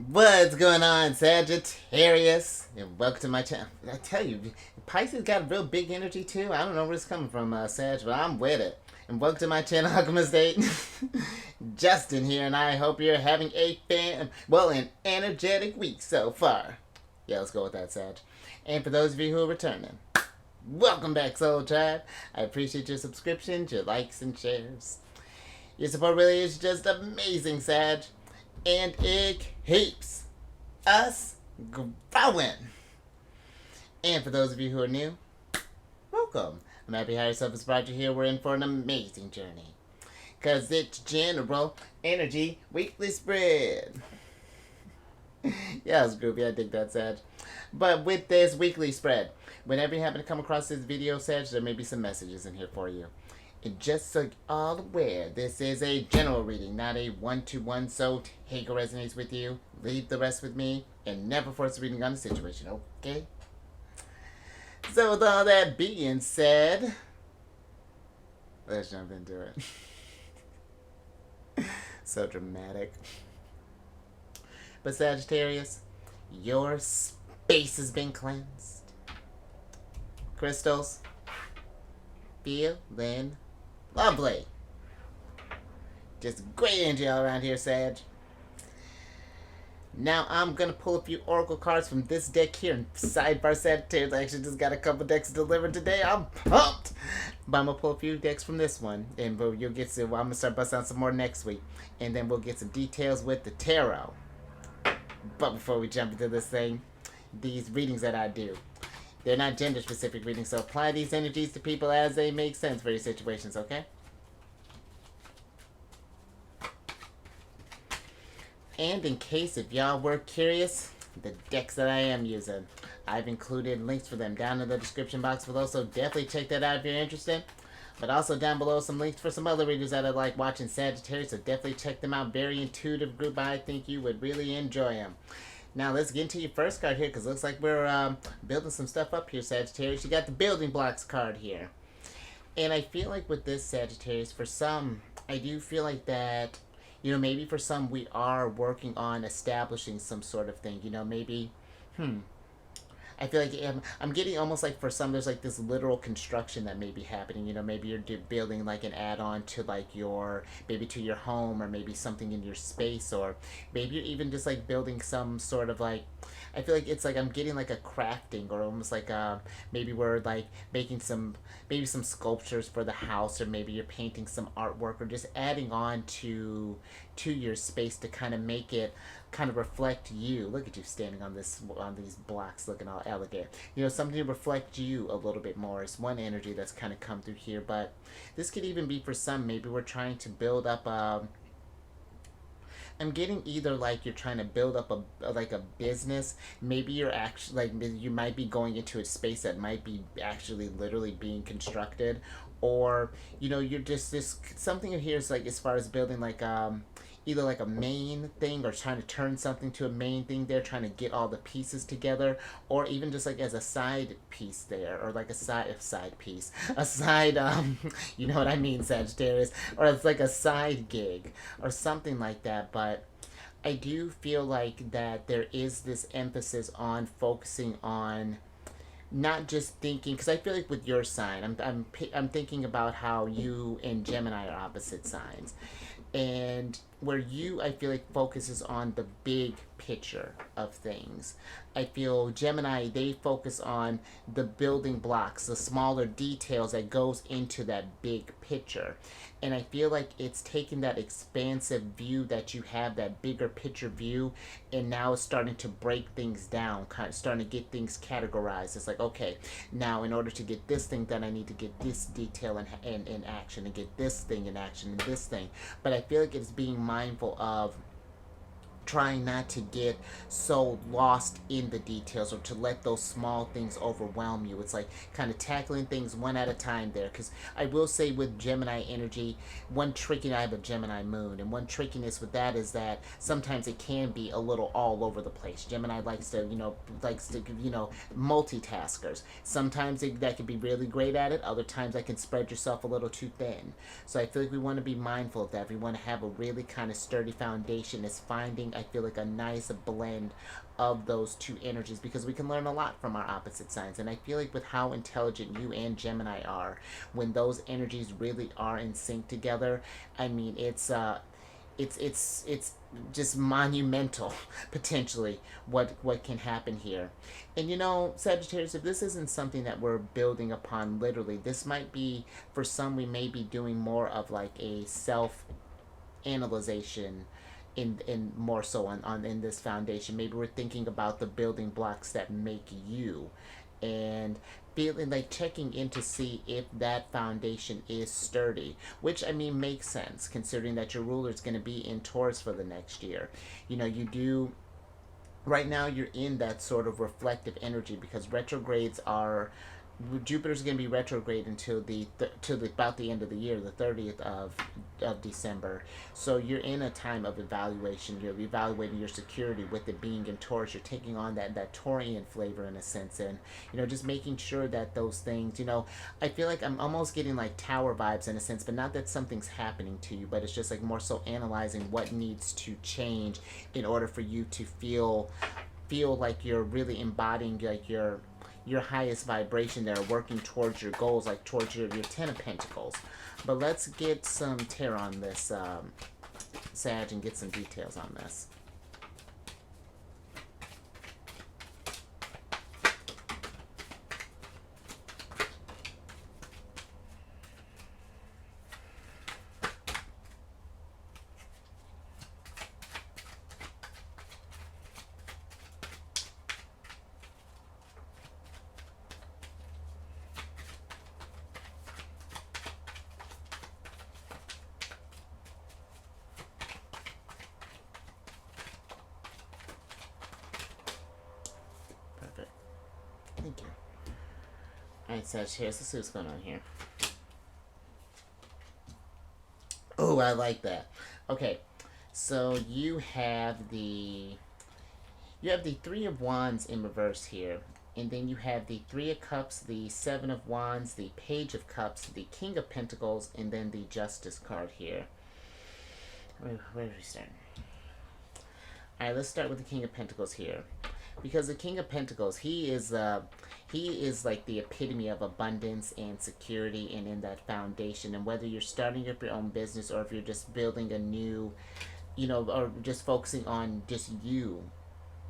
What's going on, Sagittarius? And welcome to my channel. I tell you, Pisces got a real big energy too. I don't know where it's coming from, Sag, but I'm with it. And welcome to my channel, Alchemist. Justin here, and I hope you're having an energetic week so far. Yeah, let's go with that, Sag. And for those of you who are returning, welcome back, Soul Tribe. I appreciate your subscriptions, your likes, and shares. Your support really is just amazing, Sag. And it keeps us growing. And for those of you who are new, welcome. I'm happy how yourself has brought you here. We're in for an amazing journey. Because it's General Energy Weekly Spread. Yeah, it's groovy. I dig that, Sag. But with this weekly spread, whenever you happen to come across this video, Sag, there may be some messages in here for you. And just so you're all aware, this is a general reading, not a one-to-one, so take what resonates with you, leave the rest with me, and never force a reading on a situation, okay? So with all that being said, let's jump into it. So dramatic. But Sagittarius, your space has been cleansed. Crystals, feeling lovely. Just great energy all around here, Sag. Now I'm going to pull a few oracle cards from this deck here in Sidebar Sagittarius. I actually just got a couple decks delivered today. I'm pumped! But I'm going to pull a few decks from this one. And you'll get to, I'm going to start busting out some more next week. And then we'll get some details with the tarot. But before we jump into this thing, these readings that I do, they're not gender-specific readings, so apply these energies to people as they make sense for your situations, okay? And in case if y'all were curious, the decks that I am using, I've included links for them down in the description box below, so definitely check that out if you're interested. But also down below some links for some other readers that are like watching Sagittarius, so definitely check them out. Very intuitive group. I think you would really enjoy them. Now let's get into your first card here, because it looks like we're building some stuff up here, Sagittarius. You got the building blocks card here. And I feel like with this, Sagittarius, for some, I do feel like that, you know, maybe for some we are working on establishing some sort of thing. You know, maybe, I feel like I'm getting almost like for some there's like this literal construction that may be happening. You know, maybe you're building like an add-on to like your, maybe to your home, or maybe something in your space, or maybe you're even just like building some sort of like, I feel like it's like I'm getting like a crafting, or almost like maybe we're like making some, maybe some sculptures for the house, or maybe you're painting some artwork, or just adding on to your space to kind of make it kind of reflect you. Look at you standing on these blocks looking all elegant. You know, something to reflect you a little bit more is one energy that's kind of come through here. But this could even be for some, maybe we're trying to build up I'm getting either like you're trying to build up a business. Maybe you're actually like, you might be going into a space that might be actually literally being constructed, or you know, you're just this something in here is like as far as building like either like a main thing, or trying to turn something to a main thing there, trying to get all the pieces together, or even just like as a side piece there, or like a side piece, a side you know what I mean, Sagittarius, or it's like a side gig or something like that. But I do feel like that there is this emphasis on focusing on not just thinking, because I feel like with your sign, I'm thinking about how you and Gemini are opposite signs, and where you, I feel like, focuses on the big picture of things. I feel Gemini, they focus on the building blocks, the smaller details that goes into that big picture. And I feel like it's taking that expansive view that you have, that bigger picture view, and now it's starting to break things down, kind of starting to get things categorized. It's like, okay, now in order to get this thing done, I need to get this detail in action, and get this thing in action, and this thing. But I feel like it's being mindful of trying not to get so lost in the details, or to let those small things overwhelm you. It's like kind of tackling things one at a time there. Because I will say with Gemini energy, one tricky, I have a Gemini moon, and one trickiness with that is that sometimes it can be a little all over the place. Gemini likes to, multitaskers. Sometimes that can be really great at it. Other times that can spread yourself a little too thin. So I feel like we want to be mindful of that. We want to have a really kind of sturdy foundation. Is finding I feel like a nice blend of those two energies, because we can learn a lot from our opposite signs. And I feel like with how intelligent you and Gemini are, when those energies really are in sync together, I mean, it's just monumental potentially what can happen here. And Sagittarius, if this isn't something that we're building upon literally, this might be, for some, we may be doing more of like a self analyzation in more so on in this foundation. Maybe we're thinking about the building blocks that make you, and feeling like checking in to see if that foundation is sturdy, which I mean makes sense considering that your ruler is going to be in Taurus for the next year. You do right now, you're in that sort of reflective energy, because retrogrades are, Jupiter's going to be retrograde until till about the end of the year, the 30th of December. So you're in a time of evaluation. You're evaluating your security with it being in Taurus. You're taking on that Taurian flavor in a sense, and just making sure that those things. I feel like I'm almost getting like Tower vibes in a sense, but not that something's happening to you, but it's just like more so analyzing what needs to change in order for you to feel like you're really embodying like your highest vibration there, working towards your goals, like towards your 10 of Pentacles. But let's get some tarot on this, Sag, and get some details on this. Perfect. Thank you. Alright, Sagittarius, let's see what's going on here. Oh, I like that. Okay, so you have the Three of Wands in reverse here. And then you have the Three of Cups, the Seven of Wands, the Page of Cups, the King of Pentacles, and then the Justice card here. Where do we start? Alright, let's start with the King of Pentacles here. Because the King of Pentacles, he is like the epitome of abundance and security, and in that foundation. And whether you're starting up your own business, or if you're just building a new, or just focusing on just you,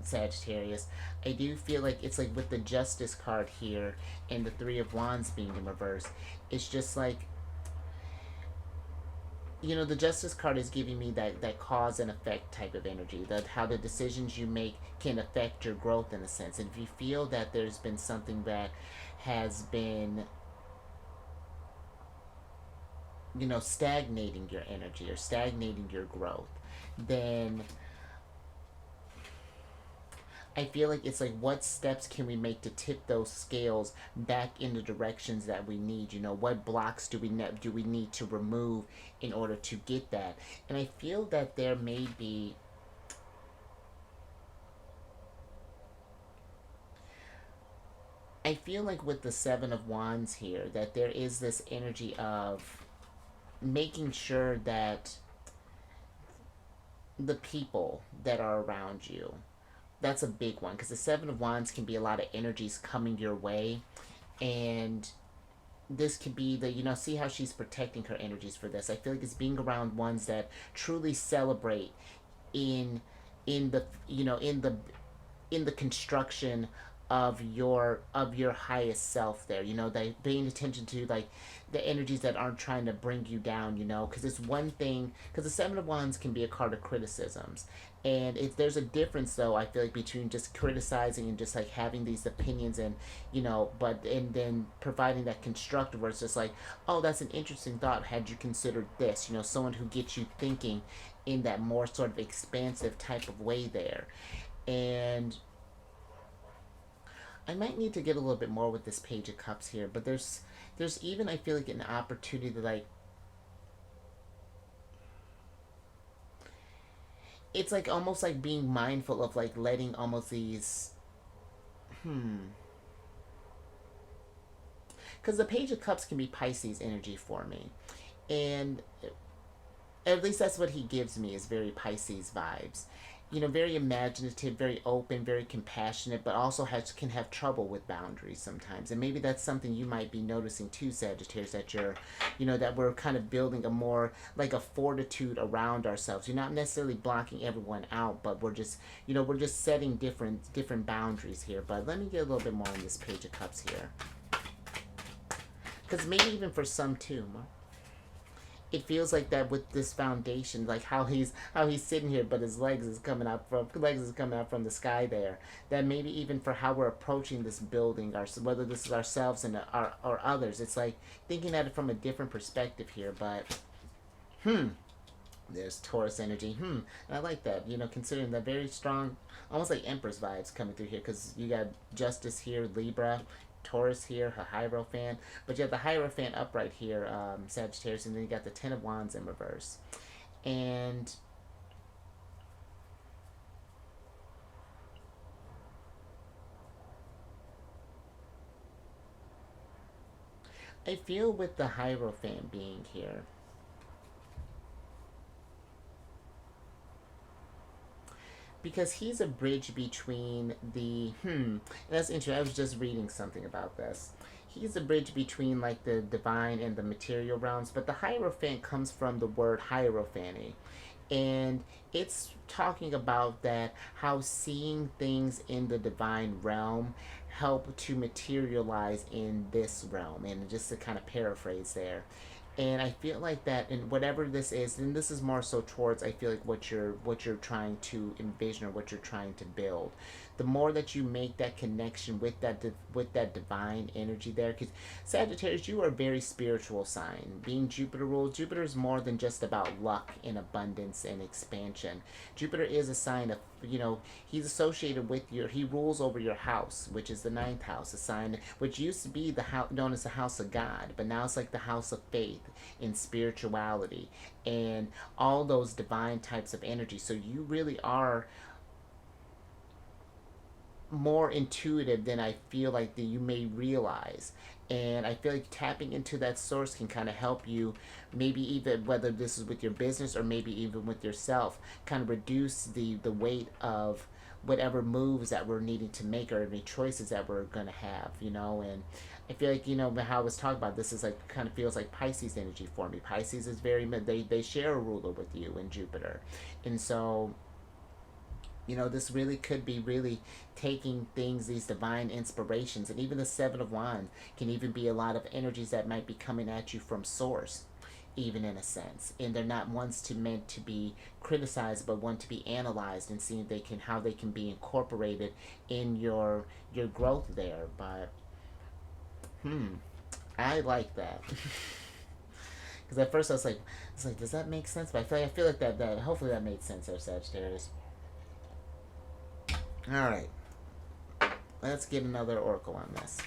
Sagittarius, I do feel like it's like with the Justice card here and the Three of Wands being in reverse, it's just like, the Justice card is giving me that cause and effect type of energy, that how the decisions you make can affect your growth in a sense. And if you feel that there's been something that has been, stagnating your energy or stagnating your growth, then I feel like it's like, what steps can we make to tip those scales back in the directions that we need? What blocks do we need to remove in order to get that? And I feel that there may be, I feel like with the Seven of Wands here, that there is this energy of making sure that the people that are around you, that's a big one, because the Seven of Wands can be a lot of energies coming your way, and this could be see how she's protecting her energies for this. I feel like it's being around ones that truly celebrate in the in the construction of your highest self there. They paying attention to like the energies that aren't trying to bring you down, because it's one thing, because the Seven of Wands can be a card of criticisms, and there's a difference though, I feel like, between just criticizing and just like having these opinions, and and then providing that constructive where it's just like, oh, that's an interesting thought, had you considered this, someone who gets you thinking in that more sort of expansive type of way there. And I might need to get a little bit more with this Page of Cups here, but there's even, I feel like, an opportunity to like, it's like almost like being mindful of like letting almost these because the Page of Cups can be Pisces energy for me, and at least that's what he gives me, is very Pisces vibes. very imaginative, very open, very compassionate, but also can have trouble with boundaries sometimes. And maybe that's something you might be noticing too, Sagittarius, that that we're kind of building a more like a fortitude around ourselves. You're not necessarily blocking everyone out, but we're just setting different boundaries here. But let me get a little bit more on this Page of Cups here, because maybe even for some too. It feels like that with this foundation, like how he's sitting here, but his legs is coming out from the sky there. That maybe even for how we're approaching this building, whether this is ourselves and our or others, it's like thinking at it from a different perspective here. But there's Taurus energy. And I like that. Considering the very strong, almost like Empress vibes coming through here, because you got Justice here, Libra, Taurus here, a Hierophant. But you have the Hierophant upright here, Sagittarius, and then you got the Ten of Wands in reverse. And I feel with the Hierophant being here, because he's a bridge between the that's interesting. I was just reading something about this. He's a bridge between like the divine and the material realms, but the Hierophant comes from the word hierophany, and it's talking about that how seeing things in the divine realm help to materialize in this realm. And just to kind of paraphrase there, and I feel like that, and whatever this is, and this is more so towards, I feel like what you're trying to envision or what you're trying to build, the more that you make that connection with that divine energy there, because Sagittarius, you are a very spiritual sign. Being Jupiter ruled, Jupiter is more than just about luck and abundance and expansion. Jupiter is a sign of, he's associated with he rules over your house, which is the ninth house, a sign which used to be the house known as the house of God, but now it's like the house of faith and spirituality and all those divine types of energy. So you really are more intuitive than I feel like that you may realize. And I feel like tapping into that source can kind of help you, maybe even whether this is with your business or maybe even with yourself, kind of reduce the weight of whatever moves that we're needing to make or any choices that we're going to have. And I feel like, how I was talking about this is like, kind of feels like Pisces energy for me. Pisces is they share a ruler with you in Jupiter. And so this really could be really taking things, these divine inspirations, and even the Seven of Wands can even be a lot of energies that might be coming at you from source, even in a sense. And they're not ones meant to be criticized, but one to be analyzed and seeing how they can be incorporated in your growth there. But I like that. Because at first I was like, does that make sense? But I feel like that hopefully that made sense there, Sagittarius. All right, let's get another oracle on this.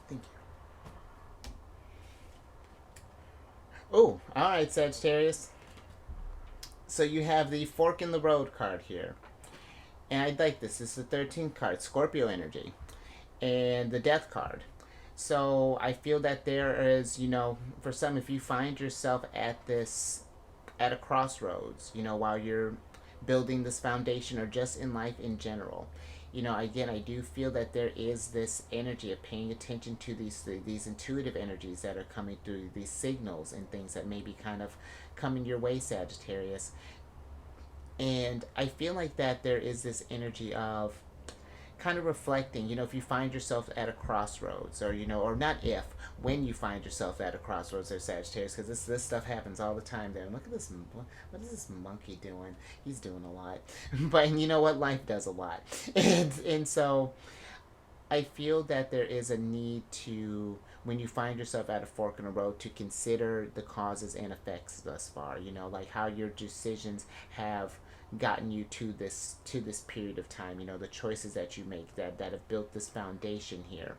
Thank you. Oh, all right, Sagittarius. So you have the fork in the road card here. And I like this. This is the 13th card, Scorpio energy, and the death card. So I feel that there is, for some, if you find yourself at a crossroads, while you're building this foundation or just in life in general, again, I do feel that there is this energy of paying attention to these intuitive energies that are coming through, these signals and things that may be kind of coming your way, Sagittarius. And I feel like that there is this energy of kind of reflecting, if you find yourself at a crossroads, or not if, when you find yourself at a crossroads or Sagittarius, because this stuff happens all the time there. And look at this, what is this monkey doing? He's doing a lot. But you know what? Life does a lot. And so I feel that there is a need to, when you find yourself at a fork in the road, to consider the causes and effects thus far. You know, like how your decisions have gotten you to this period of time. You know, the choices that you make that have built this foundation here,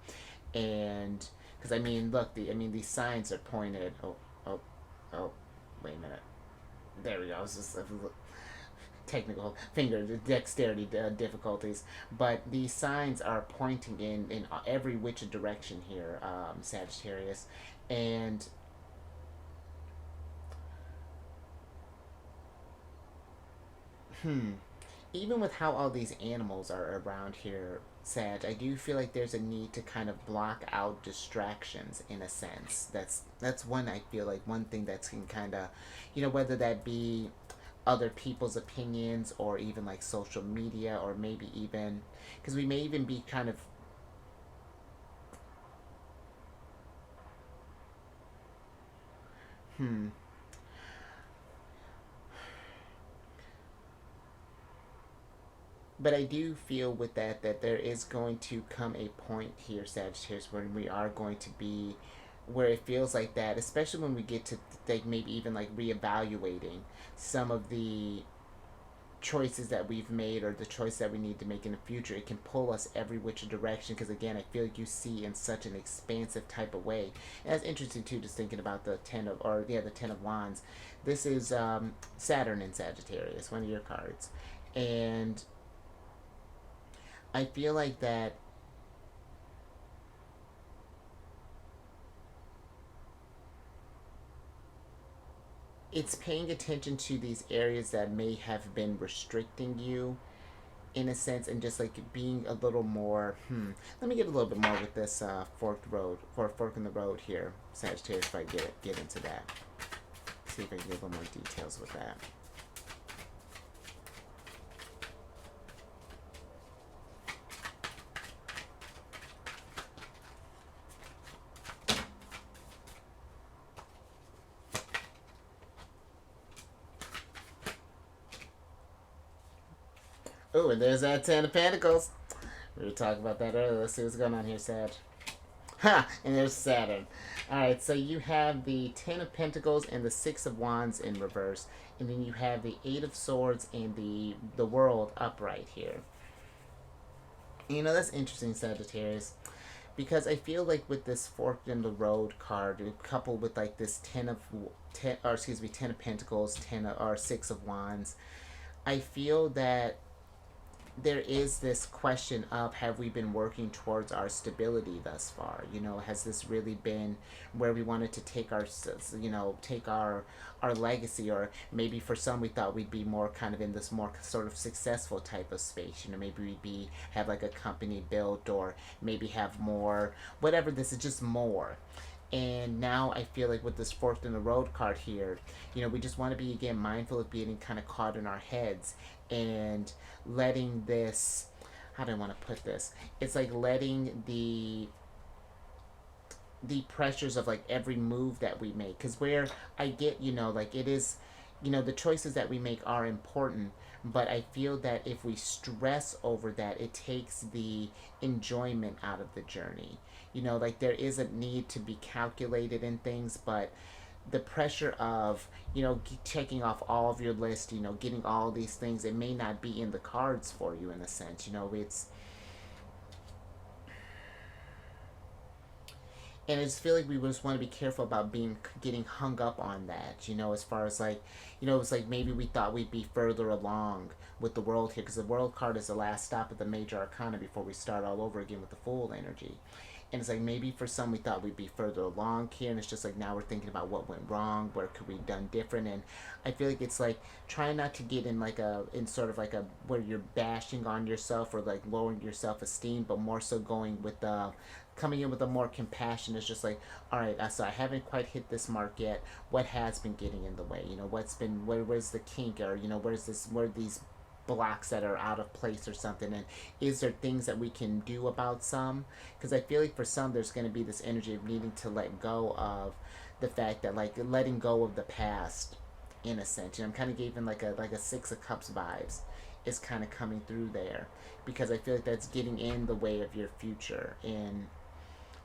and because I mean, look, these signs are pointed. Oh, oh, wait a minute. There we go. I was just technical finger dexterity difficulties, but these signs are pointing in every which direction here, Sagittarius, and even with how all these animals are around here, Sag, I do feel like there's a need to kind of block out distractions in a sense. That's one, I feel like one thing that's can kind of, whether that be other people's opinions or even like social media, or maybe even because we may even be kind of hmm but I do feel with that there is going to come a point here, Sagittarius, when we are going to be where it feels like that, especially when we get to like maybe even like reevaluating some of the choices that we've made or the choice that we need to make in the future. It can pull us every which direction because again, I feel like you see in such an expansive type of way. And that's interesting too, just thinking about the 10 of wands. This is Saturn in Sagittarius, one of your cards, and I feel like that it's paying attention to these areas that may have been restricting you in a sense, and just like being a little more let me get a little bit more with this fork in the road here, Sagittarius, if I get into that, see if I can get a little more details with that. Oh, and there's that 10 of Pentacles. We were talking about that earlier. Let's see what's going on here, Sag. Ha! And there's Saturn. Alright, so you have the 10 of Pentacles and the 6 of Wands in reverse. And then you have the 8 of Swords and the World upright here. You know, that's interesting, Sagittarius. Because I feel like with this forked in the road card, coupled with like this 10 of Pentacles, 6 of Wands, I feel that there is this question of, have we been working towards our stability thus far? You know, has this really been where we wanted to take our legacy? Or maybe for some we thought we'd be more kind of in this more sort of successful type of space. You know, maybe we'd be have like a company built, or maybe have more, whatever. This is just more. And now I feel like with this forked in the road card here, we just want to be again mindful of being kind of caught in our heads, and letting this, how do I want to put this? It's like letting the pressures of like every move that we make, because where I get, like it is, the choices that we make are important, but I feel that if we stress over that, it takes the enjoyment out of the journey. Like there is a need to be calculated in things, but the pressure of checking off all of your list, getting all these things, it may not be in the cards for you in a sense. It's, and I just feel like we just want to be careful about getting hung up on that. As far as like, it's like maybe we thought we'd be further along with the world here, because the world card is the last stop at the major arcana before we start all over again with the Fool energy. And it's like maybe for some we thought we'd be further along here, and it's just like now we're thinking about what went wrong, where could we done different. And I feel like it's like trying not to get in sort of like a where you're bashing on yourself or like lowering your self-esteem, but more so going with coming in with a more compassion. It's just like, all right, so I haven't quite hit this mark yet. What has been getting in the way? What's been where's the kink, or where are these blocks that are out of place or something, and is there things that we can do about some? Because I feel like for some there's going to be this energy of needing to let go of the fact that, like, letting go of the past in a sense. I'm kind of giving like a 6 of Cups vibes is kind of coming through there, because I feel like that's getting in the way of your future and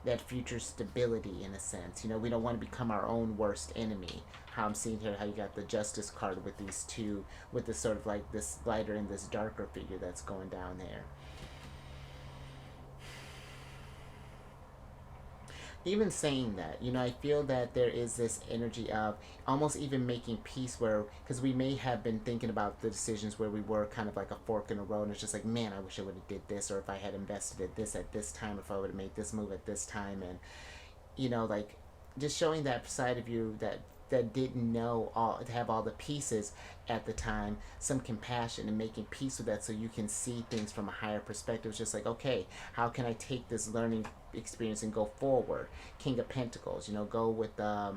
that future stability in a sense. You know, we don't want to become our own worst enemy. How I'm seeing here, how you got the Justice card with these two, with this sort of like this lighter and this darker figure that's going down there. Even saying that, you know, I feel that there is this energy of almost even making peace where, because we may have been thinking about the decisions where we were kind of like a fork in the road, and it's just like, man, I wish I would have did this, or if I had invested at this time, if I would have made this move at this time, and you know, like just showing that side of you that didn't know all, to have all the pieces at the time, some compassion and making peace with that, so you can see things from a higher perspective. It's just like, okay, how can I take this learning experience and go forward? King of Pentacles, you know, go with yeah,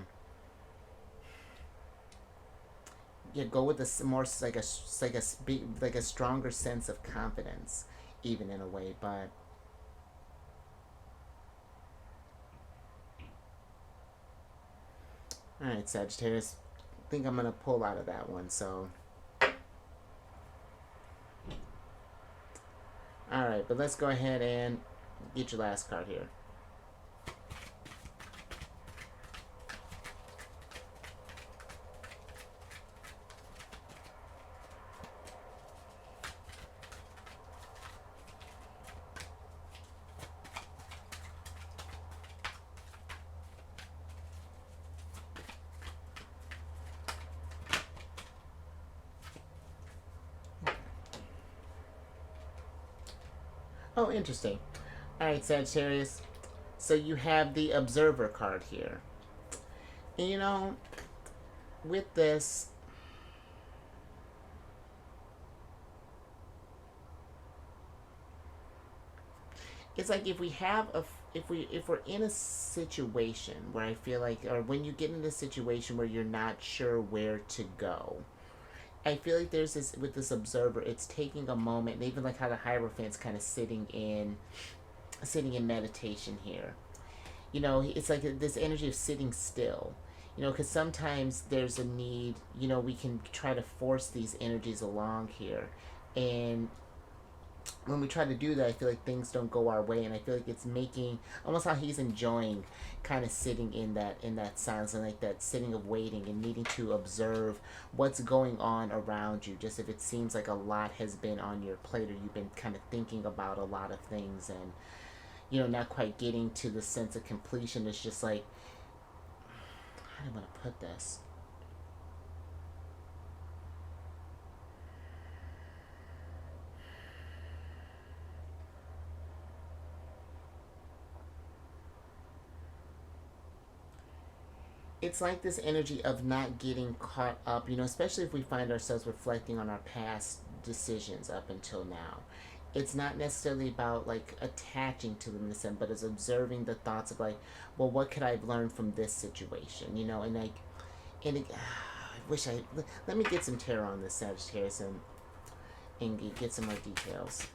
go with a more like a stronger sense of confidence, even in a way. But all right, Sagittarius, I think I'm gonna pull out of that one. So, all right, but let's go ahead and get your last card here. Oh, interesting. All right, Sagittarius. So you have the Observer card here. And you know, with this, it's like if we have a if we're in a situation where I feel like, or when you get in a situation where you're not sure where to go, I feel like there's this with this Observer, it's taking a moment, and even like how the Hierophant's kind of sitting in meditation here. You know, it's like this energy of sitting still. You know, because sometimes there's a need, you know, we can try to force these energies along here. And when we try to do that, I feel like things don't go our way, and I feel like it's making almost how he's enjoying kind of sitting in that silence, and like that sitting of waiting and needing to observe what's going on around you. Just if it seems like a lot has been on your plate, or you've been kind of thinking about a lot of things, and you know, not quite getting to the sense of completion. It's just like, how do I want to put this? It's like this energy of not getting caught up, you know, especially if we find ourselves reflecting on our past decisions up until now. It's not necessarily about like attaching to them in a sense, but it's observing the thoughts of like, well, what could I have learned from this situation, you know, and like, and it, I wish I let me get some tarot on this, Sagittarius, and get some more details.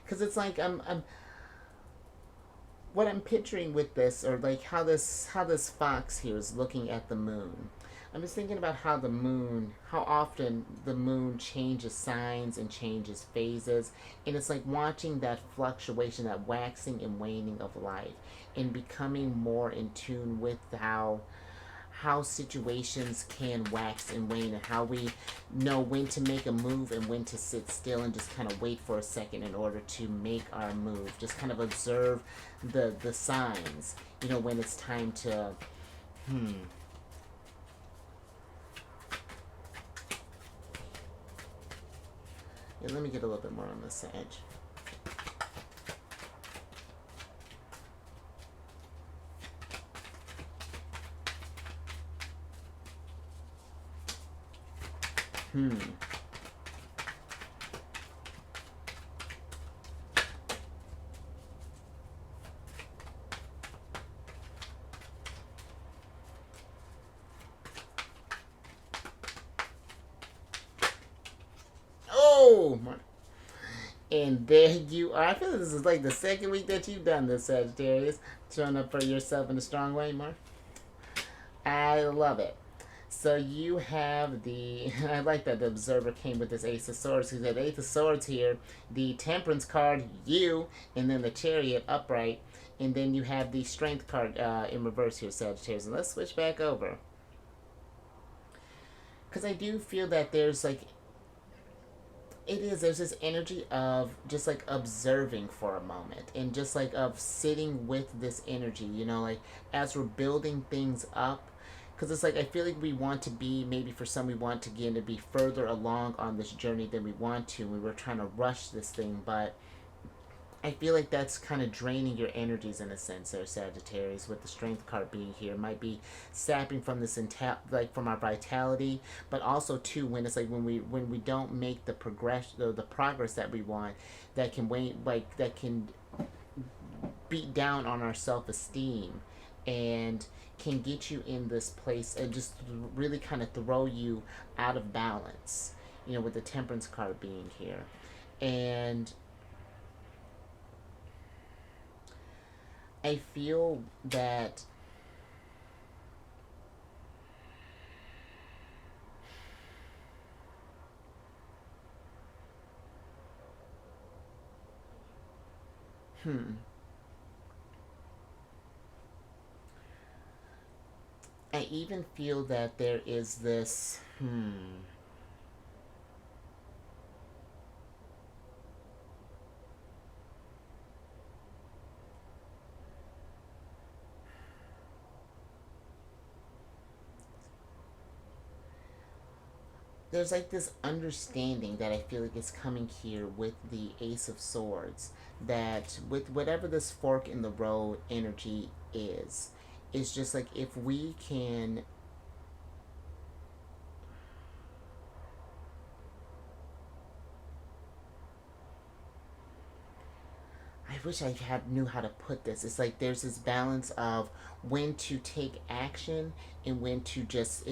Because it's like I'm what I'm picturing with this, or like how this fox here is looking at the moon. I'm just thinking about how the moon, how often the moon changes signs and changes phases, and it's like watching that fluctuation, that waxing and waning of life, and becoming more in tune with how situations can wax and wane, and how we know when to make a move and when to sit still and just kind of wait for a second in order to make our move. Just kind of observe the signs, you know, when it's time to yeah, let me get a little bit more on this edge. And there you are. I feel like this is like the second week that you've done this, Sagittarius. Showing up for yourself in a strong way, Mark. I love it. So you have the. I like that the Observer came with this Ace of Swords. Because the Ace of Swords here, the Temperance card, you, and then the Chariot upright. And then you have the Strength card in reverse here, Sagittarius. And let's switch back over. Because I do feel that there's like there's this energy of just like observing for a moment and just like of sitting with this energy, like as we're building things up. Because it's like I feel like we want to be, maybe for some we want to get to be further along on this journey than we want to. We were trying to rush this thing, but I feel like that's kind of draining your energies in a sense there, Sagittarius, with the Strength card being here. It might be sapping from this like from our vitality, but also too when it's like when we don't make the progress the progress that we want, that can that can beat down on our self-esteem and can get you in this place and just really kind of throw you out of balance, with the Temperance card being here. And I feel that I even feel that there is this there's like this understanding that I feel like is coming here with the Ace of Swords, that with whatever this fork in the road energy is, it's just like if we can I wish I had knew how to put this. It's like there's this balance of when to take action and when to just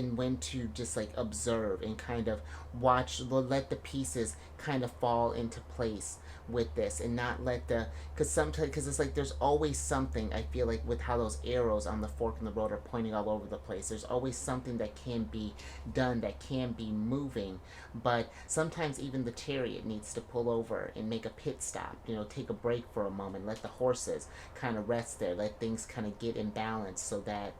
like observe and kind of watch, let the pieces kind of fall into place with this, and not let the, because it's like there's always something, I feel like, with how those arrows on the fork in the road are pointing all over the place. There's always something that can be done, that can be moving, but sometimes even the Chariot needs to pull over and make a pit stop, take a break for a moment, let the horses kind of rest there, let things kind of get in balance, so that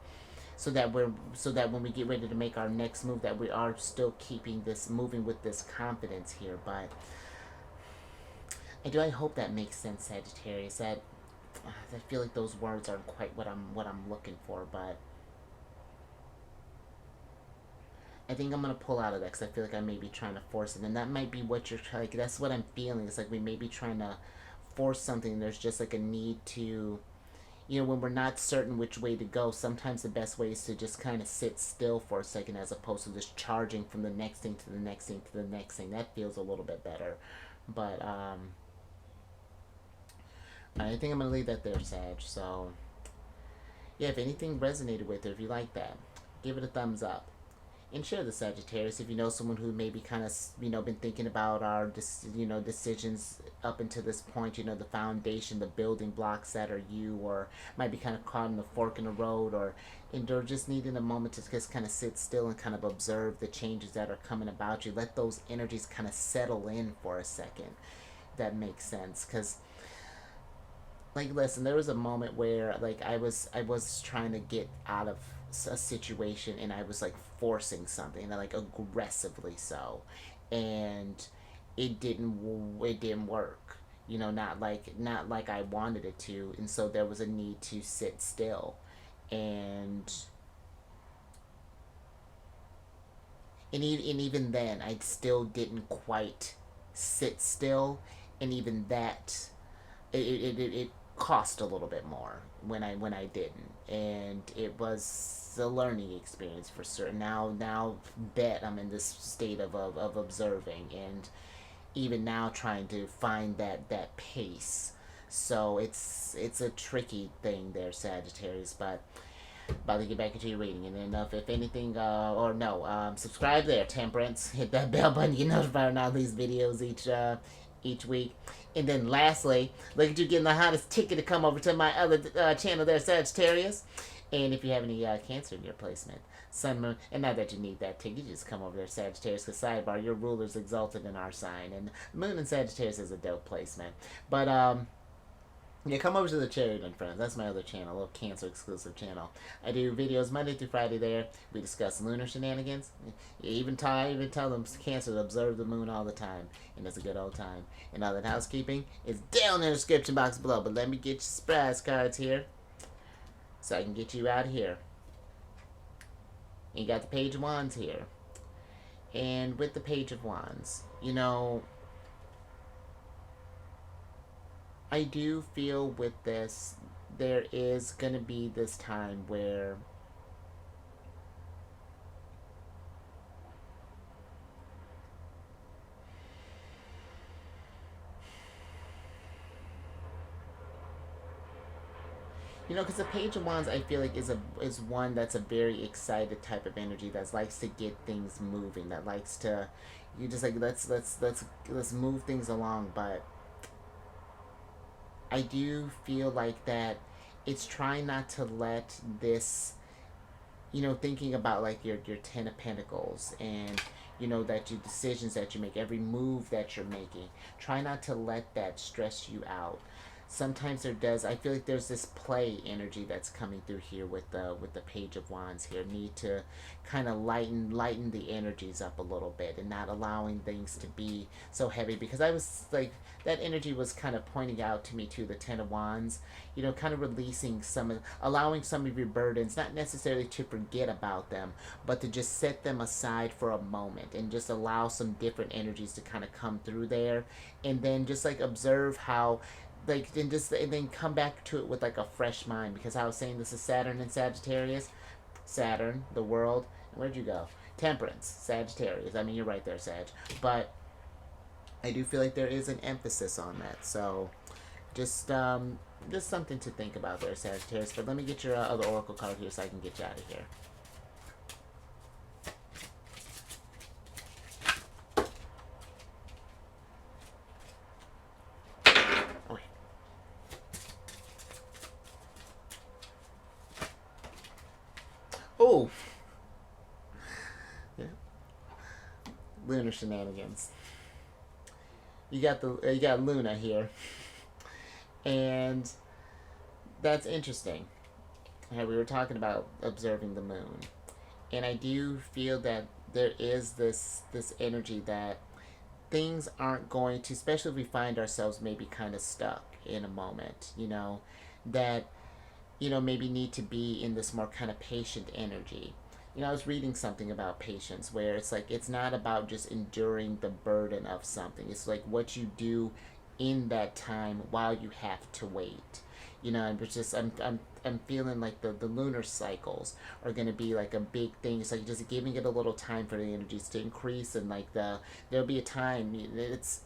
when we get ready to make our next move, that we are still keeping this moving with this confidence here. But I hope that makes sense, Sagittarius. That I feel like those words aren't quite what I'm looking for, but I think I'm gonna pull out of that because I feel like I may be trying to force it, and that might be what you're trying. Like, that's what I'm feeling. It's like we may be trying to force something. There's just like a need to, when we're not certain which way to go. Sometimes the best way is to just kind of sit still for a second, as opposed to just charging from the next thing to the next thing to the next thing. That feels a little bit better, but I think I'm gonna leave that there, Sag. So yeah, if anything resonated with it, if you like that, give it a thumbs up. And share the Sagittarius if you know someone who maybe kind of been thinking about our decisions up until this point, the foundation, the building blocks that are you, or might be kind of caught in the fork in the road, or just needing a moment to just kind of sit still and kind of observe the changes that are coming about you. Let those energies kind of settle in for a second. That makes sense, because like, listen, there was a moment where like I was trying to get out of a situation, and I was like forcing something, and like aggressively so, and it didn't work, not like I wanted it to, and so there was a need to sit still, and and even then I still didn't quite sit still, and even that it cost a little bit more when I didn't, and it was a learning experience for certain. Now that I'm in this state of observing, and even now trying to find that pace. So it's a tricky thing there, Sagittarius, but about to get back into your reading. And then if anything, or no, subscribe there, Temperance. Hit that bell button, get notified on all these videos each week. And then lastly, look at you getting the hottest ticket to come over to my other channel there, Sagittarius. And if you have any Cancer in your placement, Sun, Moon, and not that you need that ticket, you just come over there, Sagittarius, because sidebar, your ruler's exalted in our sign. And Moon and Sagittarius is a dope placement. But, yeah, come over to the Cherry and Friends. That's my other channel, a little Cancer exclusive channel. I do videos Monday through Friday there. We discuss lunar shenanigans. I even tell them Cancer to observe the moon all the time, and it's a good old time. And all that housekeeping is down in the description box below. But let me get your surprise cards here, so I can get you out of here. And you got the Page of Wands here, and with the Page of Wands, you know, I do feel with this, there is going to be this time where you know, because the Page of Wands, I feel like is one that's a very excited type of energy that likes to get things moving, that likes to, you just like let's move things along, but I do feel like that it's trying not to let this, you know, thinking about like your Ten of Pentacles, and you know that your decisions that you make, every move that you're making, try not to let that stress you out. Sometimes there does, I feel like there's this play energy that's coming through here with the Page of Wands here. Need to kind of lighten the energies up a little bit, and not allowing things to be so heavy, because I was like, that energy was kind of pointing out to me too, the Ten of Wands, you know, kind of releasing allowing some of your burdens, not necessarily to forget about them, but to just set them aside for a moment and just allow some different energies to kind of come through there, and then just like observe how, like, and then come back to it with like a fresh mind, because I was saying this is Saturn and Sagittarius. Saturn, the world, where'd you go? Temperance, Sagittarius. I mean, you're right there, Sag. But I do feel like there is an emphasis on that. So just something to think about there, Sagittarius. But let me get your other oracle card here so I can get you out of here. Oh, yeah. Lunar shenanigans. You got Luna here, and that's interesting. We were talking about observing the moon, and I do feel that there is this energy that things aren't going to, especially if we find ourselves maybe kind of stuck in a moment, you know, that, you know, maybe need to be in this more kind of patient energy. You know, I was reading something about patience where it's like it's not about just enduring the burden of something. It's like what you do in that time while you have to wait. You know, and it's just I'm feeling like the lunar cycles are gonna be like a big thing. It's like just giving it a little time for the energies to increase, and like there'll be a time, it's,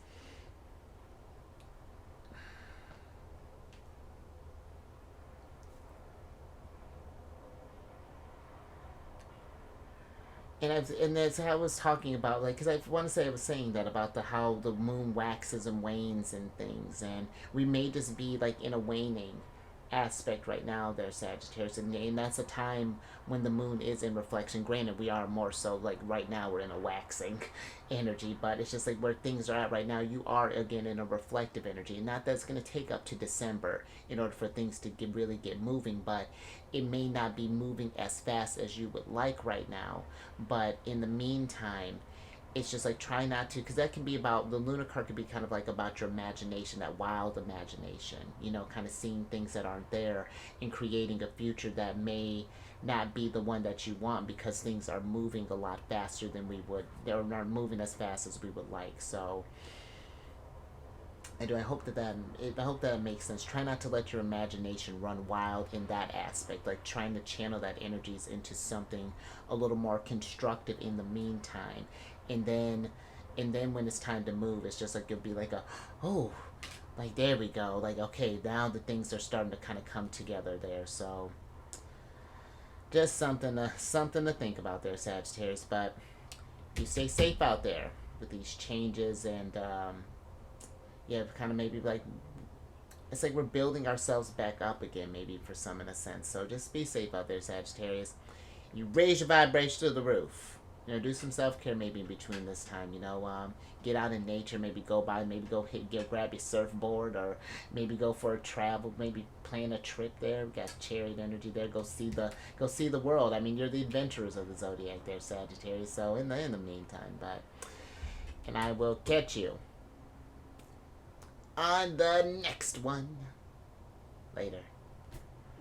and that's how I was talking about, like, because I want to say I was saying that about the how the moon waxes and wanes and things, and we may just be like in a waning aspect right now there, Sagittarius, and that's a time when the moon is in reflection. Granted, we are more so like right now we're in a waxing energy, but it's just like where things are at right now, you are again in a reflective energy. Not that it's going to take up to December in order for things to really get moving, but it may not be moving as fast as you would like right now. But in the meantime, it's just like try not to, because that can be about, the lunar card could be kind of like about your imagination, that wild imagination, you know, kind of seeing things that aren't there and creating a future that may not be the one that you want, because things are moving a lot faster than we would, they're not moving as fast as we would like. So I hope that makes sense. Try not to let your imagination run wild in that aspect, like trying to channel that energies into something a little more constructive in the meantime. And then when it's time to move, it's just like you'll be like oh, like there we go, like okay, now the things are starting to kind of come together there. So just something to think about there, Sagittarius. But you stay safe out there with these changes, and Yeah, kind of maybe like it's like we're building ourselves back up again, maybe for some in a sense. So just be safe out there, Sagittarius. You raise your vibration to the roof. Do some self care maybe in between this time. Get out in nature. Maybe go by. Maybe go grab your surfboard, or maybe go for a travel. Maybe plan a trip there. We got chariot energy there. Go see the world. I mean, you're the adventurers of the zodiac there, Sagittarius. So in the meantime, and I will catch you on the next one later.